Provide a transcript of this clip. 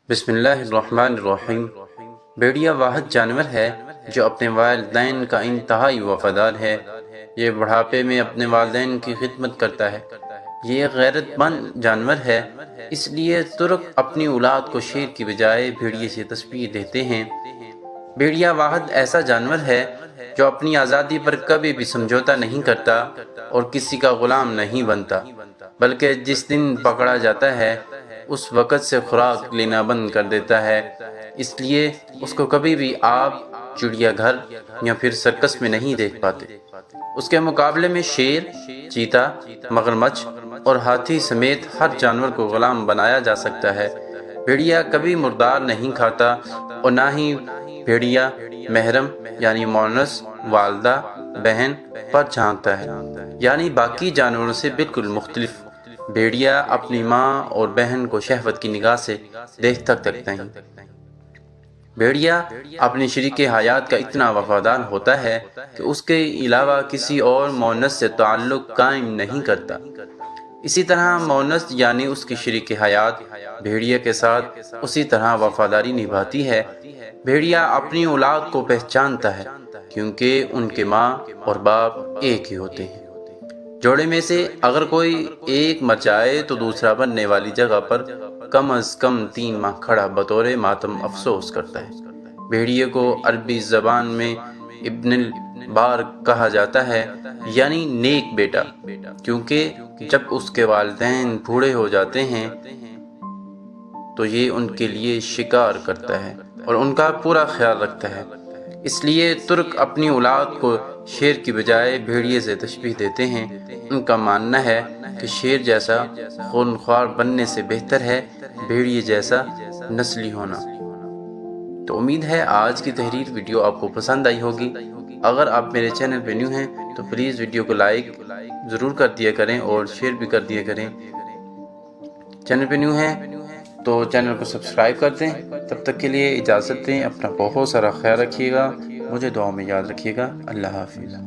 بسم اللہ الرحمن الرحیم۔ بھیڑیا واحد جانور ہے جو اپنے والدین کا انتہائی وفادار ہے۔ یہ بڑھاپے میں اپنے والدین کی خدمت کرتا ہے۔ یہ ایک غیرت مند جانور ہے، اس لیے ترک اپنی اولاد کو شیر کی بجائے بھیڑیے سے تشبیہ دیتے ہیں۔ بھیڑیا واحد ایسا جانور ہے جو اپنی آزادی پر کبھی بھی سمجھوتہ نہیں کرتا اور کسی کا غلام نہیں بنتا، بلکہ جس دن پکڑا جاتا ہے اس وقت سے خوراک لینا بند کر دیتا ہے۔ اس لیے اس کو کبھی بھی آپ چڑیا گھر یا پھر سرکس میں نہیں دیکھ پاتے۔ اس کے مقابلے میں شیر، چیتا، مگرمچھ اور ہاتھی سمیت ہر جانور کو غلام بنایا جا سکتا ہے۔ بھیڑیا کبھی مردار نہیں کھاتا اور نہ ہی بھیڑیا محرم یعنی مونس، والدہ، بہن پر جھانکتا ہے، یعنی باقی جانوروں سے بالکل مختلف۔ بھیڑیا اپنی ماں اور بہن کو شہوت کی نگاہ سے دیکھتا تک نہیں۔ بھیڑیا اپنی شریک حیات کا اتنا وفادار ہوتا ہے کہ اس کے علاوہ کسی اور مونس سے تعلق قائم نہیں کرتا۔ اسی طرح مونس یعنی اس کی شریک حیات بھیڑیا کے ساتھ اسی طرح وفاداری نبھاتی ہے۔ بھیڑیا اپنی اولاد کو پہچانتا ہے کیونکہ ان کے ماں اور باپ ایک ہی ہوتے ہیں۔ جوڑے میں سے اگر کوئی ایک مر جائے تو دوسرا بننے والی جگہ پر کم از کم 3 ماہ کھڑا بطور ماتم افسوس کرتا ہے۔ بھیڑیے کو عربی زبان میں ابن البار کہا جاتا ہے، یعنی نیک بیٹا، کیونکہ جب اس کے والدین بوڑھے ہو جاتے ہیں تو یہ ان کے لیے شکار کرتا ہے اور ان کا پورا خیال رکھتا ہے۔ اس لیے ترک اپنی اولاد کو شیر کی بجائے بھیڑیے سے تشبیہ دیتے ہیں۔ ان کا ماننا ہے کہ شیر جیسا خونخوار بننے سے بہتر ہے بھیڑیے جیسا نسلی ہونا۔ تو امید ہے آج کی تحریر ویڈیو آپ کو پسند آئی ہوگی۔ اگر آپ میرے چینل پہ نیو ہیں تو پلیز ویڈیو کو لائک ضرور کر دیا کریں اور شیئر بھی کر دیا کریں۔ چینل پہ نیو ہیں تو چینل کو سبسکرائب کر دیں۔ تب تک کے لیے اجازت دیں، اپنا بہت سارا خیال رکھیے گا، مجھے دعاؤں میں یاد رکھیے گا۔ اللہ حافظ۔